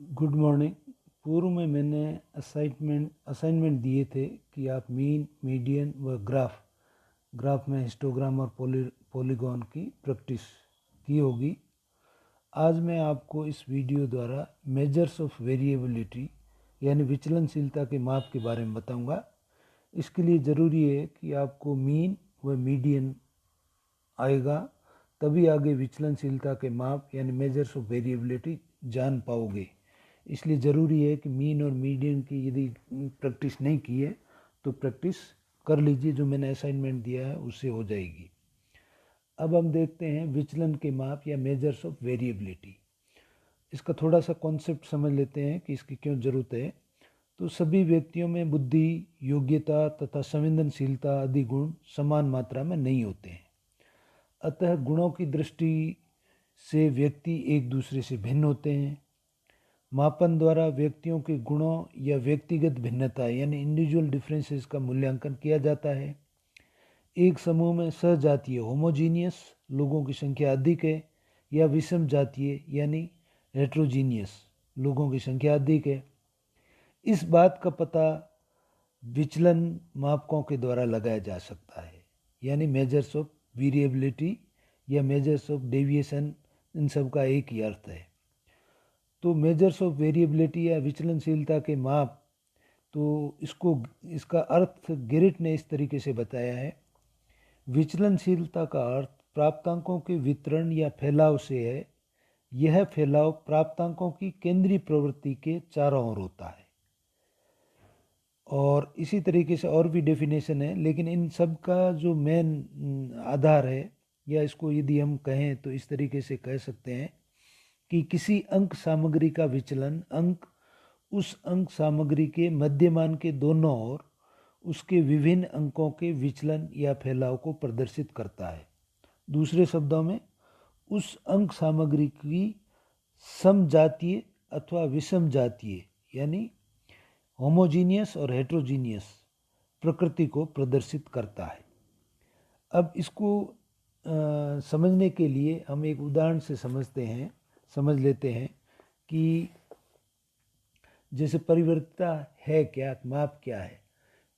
Good morning. पूर्व में मैंने असाइनमेंट दिए थे कि आप मीन, मीडियन व ग्राफ में हिस्टोग्राम और पॉलीगॉन की प्रैक्टिस की होगी। आज मैं आपको इस वीडियो द्वारा मेजर्स ऑफ वेरिएबिलिटी यानी विचलनशीलता के माप के बारे में बताऊंगा। इसके लिए ज़रूरी है कि आपको मीन व मीडियन आएगा, तभी आगे विचलनशीलता के माप यानी मेजर्स ऑफ वेरिएबिलिटी जान पाओगे। इसलिए ज़रूरी है कि मीन और मीडियन की यदि प्रैक्टिस नहीं की है तो प्रैक्टिस कर लीजिए, जो मैंने असाइनमेंट दिया है उससे हो जाएगी। अब हम देखते हैं विचलन के माप या मेजर्स ऑफ वेरिएबिलिटी। इसका थोड़ा सा कॉन्सेप्ट समझ लेते हैं कि इसकी क्यों ज़रूरत है। तो सभी व्यक्तियों में बुद्धि, योग्यता तथा संवेदनशीलता आदि गुण समान मात्रा में नहीं होते हैं। अतः गुणों की दृष्टि से व्यक्ति एक दूसरे से भिन्न होते हैं। मापन द्वारा व्यक्तियों के गुणों या व्यक्तिगत भिन्नता यानी इंडिविजुअल डिफरेंसेस का मूल्यांकन किया जाता है। एक समूह में सजातीय होमोजीनियस लोगों की संख्या अधिक है या विषम जातीय यानी हेट्रोजीनियस लोगों की संख्या अधिक है। इस बात का पता विचलन मापकों के द्वारा लगाया जा सकता है, यानी मेजर्स ऑफ वेरिएबिलिटी या मेजर्स ऑफ डेविएशन, इन सब का एक ही अर्थ है। तो मेजर्स ऑफ वेरिएबिलिटी या विचलनशीलता के माप, तो इसका अर्थ गेरिट ने इस तरीके से बताया है। विचलनशीलता का अर्थ प्राप्तांकों के वितरण या फैलाव से है। यह फैलाव प्राप्तांकों की केंद्रीय प्रवृत्ति के चारों ओर होता है। और इसी तरीके से और भी डेफिनेशन है, लेकिन इन सब का जो मेन आधार है, या इसको यदि हम कहें तो इस तरीके से कह सकते हैं कि किसी अंक सामग्री का विचलन अंक उस अंक सामग्री के मध्यमान के दोनों ओर उसके विभिन्न अंकों के विचलन या फैलाव को प्रदर्शित करता है। दूसरे शब्दों में, उस अंक सामग्री की समजातीय अथवा विषम जातीय यानी होमोजीनियस और हेट्रोजीनियस प्रकृति को प्रदर्शित करता है। अब इसको समझने के लिए हम एक उदाहरण से समझ लेते हैं कि जैसे परिवर्तिता है क्या, माप क्या है।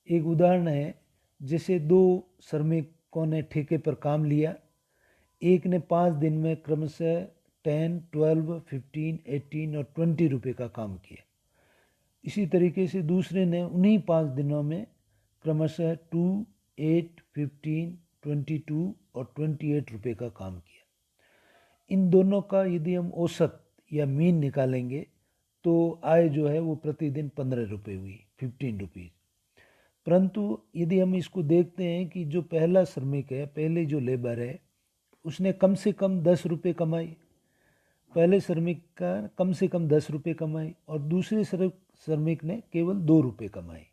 एक उदाहरण है, जैसे दो श्रमिकों ने ठेके पर काम लिया। एक ने 5 दिन में क्रमशः 10, 12, 15, 18 और 20 रुपये का काम किया। इसी तरीके से दूसरे ने उन्हीं 5 दिनों में क्रमशः 2, 8, 15, 22 और 28 रुपये का काम किया। इन दोनों का यदि हम औसत या मीन निकालेंगे तो आय जो है वो प्रतिदिन 15 रुपये हुई, 15 रुपीज़। परंतु यदि हम इसको देखते हैं कि जो पहला श्रमिक है, पहले जो लेबर है, उसने कम से कम 10 रुपये कमाई। पहले श्रमिक का कम से कम 10 रुपये कमाई और दूसरे श्रमिक ने केवल 2 रुपये कमाए।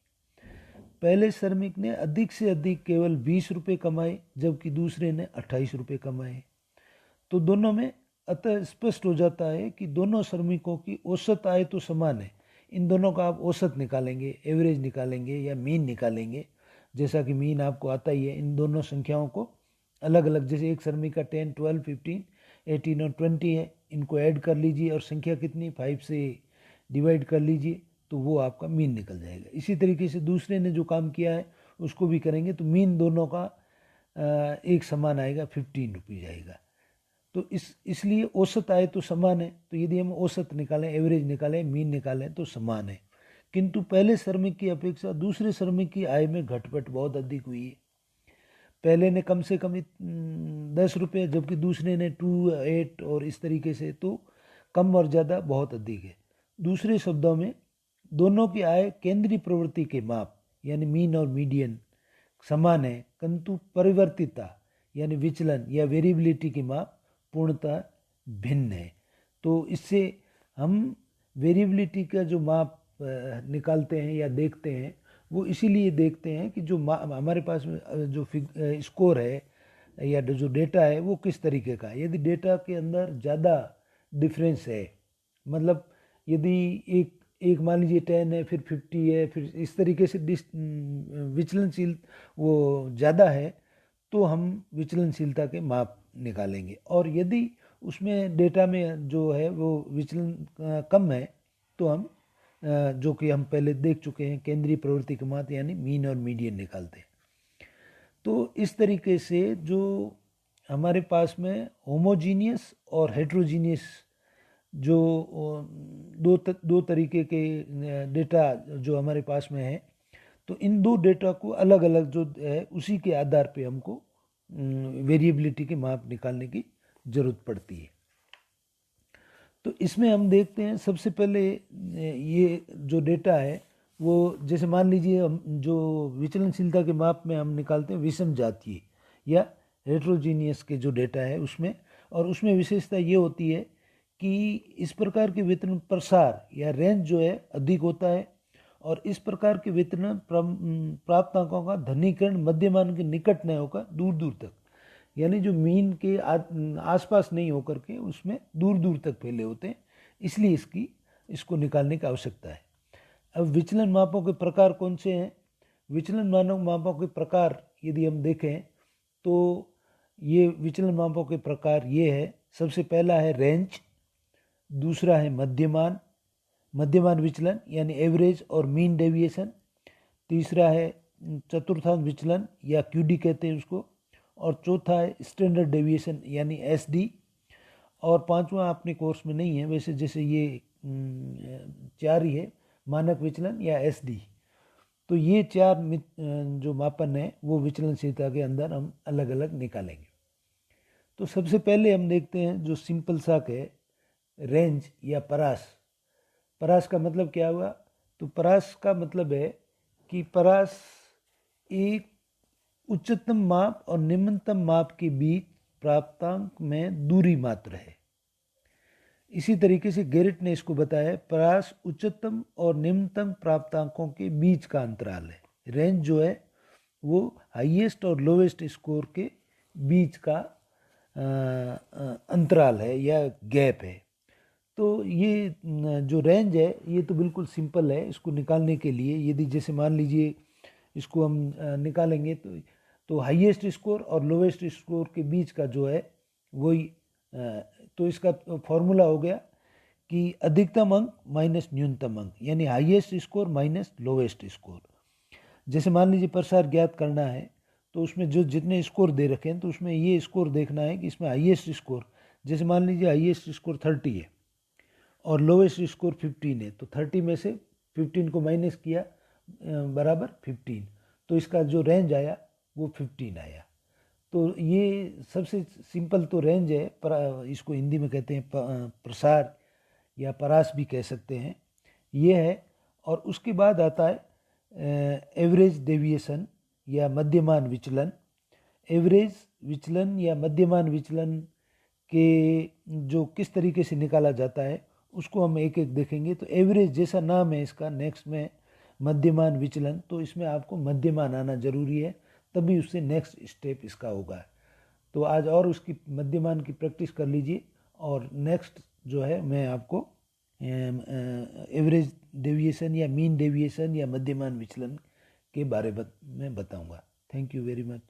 पहले श्रमिक ने अधिक से अधिक केवल 20 रुपये कमाए, जबकि दूसरे ने 28 रुपये कमाए। तो दोनों में अतः स्पष्ट हो जाता है कि दोनों श्रमिकों की औसत आय तो समान है। इन दोनों का आप औसत निकालेंगे, एवरेज निकालेंगे या मीन निकालेंगे, जैसा कि मीन आपको आता ही है। इन दोनों संख्याओं को अलग अलग, जैसे एक श्रमिक का 10, 12, 15, 18 और 20 है, इनको ऐड कर लीजिए और संख्या कितनी 5 से डिवाइड कर लीजिए, तो वो आपका मीन निकल जाएगा। इसी तरीके से दूसरे ने जो काम किया है उसको भी करेंगे तो मीन दोनों का एक समान आएगा, 15 रुपीज़ आएगा। तो इसलिए औसत आय तो समान है। तो यदि हम औसत निकालें, एवरेज निकालें, मीन निकालें तो समान है। किंतु पहले श्रमिक की अपेक्षा दूसरे श्रमिक की आय में घटपट बहुत अधिक हुई है। पहले ने कम से कम 10 रुपये, जबकि दूसरे ने 2, 8 और इस तरीके से, तो कम और ज़्यादा बहुत अधिक है। दूसरे शब्दों में, दोनों की आय केंद्रीय प्रवृत्ति के माप यानी मीन और मीडियन समान है, किंतु परिवर्तिता यानी विचलन या वेरिएबिलिटी की माप पूर्णतः भिन्न है। तो इससे हम वेरिएबिलिटी का जो माप निकालते हैं या देखते हैं, वो इसीलिए देखते हैं कि जो हमारे पास जो स्कोर है या जो डेटा है वो किस तरीके का है। यदि डेटा के अंदर ज़्यादा डिफरेंस है, मतलब यदि एक मान लीजिए 10 है, फिर 50 है, फिर इस तरीके से विचलनशील वो ज़्यादा है, तो हम विचलनशीलता के माप निकालेंगे। और यदि उसमें डेटा में जो है वो विचलन कम है, तो हम जो कि हम पहले देख चुके हैं, केंद्रीय प्रवृत्ति की मात यानी मीन और मीडियन निकालते हैं। तो इस तरीके से जो हमारे पास में होमोजीनियस और हेट्रोजीनियस जो दो तरीके के डेटा जो हमारे पास में है, तो इन दो डेटा को अलग अलग जो है उसी के आधार पे हमको वेरिएबिलिटी के माप निकालने की ज़रूरत पड़ती है। तो इसमें हम देखते हैं सबसे पहले ये जो डेटा है वो जैसे मान लीजिए हम जो विचलनशीलता के माप में हम निकालते हैं विषम जातीय या हेट्रोजीनियस के जो डेटा है उसमें, और उसमें विशेषता ये होती है कि इस प्रकार के वितरण प्रसार या रेंज जो है अधिक होता है, और इस प्रकार के वितरण प्राप्तांकों का धनीकरण मध्यमान के निकट न होकर दूर दूर तक, यानी जो मीन के आसपास नहीं होकर के उसमें दूर दूर तक फैले होते हैं, इसलिए इसको निकालने की आवश्यकता है। अब विचलन मापों के प्रकार कौन से हैं? विचलन मापों के प्रकार यदि हम देखें तो ये विचलन मापों के प्रकार ये है। सबसे पहला है रेंज, दूसरा है मध्यमान विचलन यानी एवरेज और मीन डेविएशन, तीसरा है चतुर्थांश विचलन या क्यूडी कहते हैं उसको, और चौथा है स्टैंडर्ड डेविएशन यानी एसडी, और पांचवा अपने कोर्स में नहीं है वैसे, जैसे ये चार ही है, मानक विचलन या एसडी। तो ये चार जो मापन है वो विचलनशीलता के अंदर हम अलग अलग निकालेंगे। तो सबसे पहले हम देखते हैं जो सिंपल साक है, रेंज या परास। परास का मतलब क्या हुआ? तो परास का मतलब है कि परास एक उच्चतम माप और निम्नतम माप के बीच प्राप्तांक में दूरी मात्र है। इसी तरीके से गेरिट ने इसको बताया, परास उच्चतम और निम्नतम प्राप्तांकों के बीच का अंतराल है। रेंज जो है वो हाईएस्ट और लोवेस्ट स्कोर के बीच का अंतराल है या गैप है। तो ये जो रेंज है ये तो बिल्कुल सिंपल है। इसको निकालने के लिए यदि जैसे मान लीजिए इसको हम निकालेंगे तो हाईएस्ट स्कोर और लोवेस्ट स्कोर के बीच का जो है वही, तो इसका फॉर्मूला हो गया कि अधिकतम अंक माइनस न्यूनतम अंक, यानी highest score minus lowest score. जैसे मान लीजिए प्रसार ज्ञात करना है तो उसमें जो जितने स्कोर दे रखे हैं तो उसमें ये स्कोर देखना है कि इसमें हाईएस्ट स्कोर, जैसे मान लीजिए हाईएस्ट स्कोर 30 है और लोवेस्ट स्कोर 15 है, तो 30 में से 15 को माइनस किया बराबर 15, तो इसका जो रेंज आया वो 15 आया। तो ये सबसे सिंपल तो रेंज है, पर इसको हिंदी में कहते हैं प्रसार या परास भी कह सकते हैं, ये है। और उसके बाद आता है एवरेज डेविएशन या मध्यमान विचलन। एवरेज विचलन या मध्यमान विचलन के जो किस तरीके से निकाला जाता है उसको हम एक एक देखेंगे। तो एवरेज जैसा नाम है इसका, नेक्स्ट में मध्यमान विचलन, तो इसमें आपको मध्यमान आना जरूरी है, तभी उससे नेक्स्ट स्टेप इसका होगा। तो आज और उसकी मध्यमान की प्रैक्टिस कर लीजिए, और नेक्स्ट जो है मैं आपको एवरेज डेविएशन या मीन डेविएशन या मध्यमान विचलन के बारे में बताऊंगा। Thank you very much.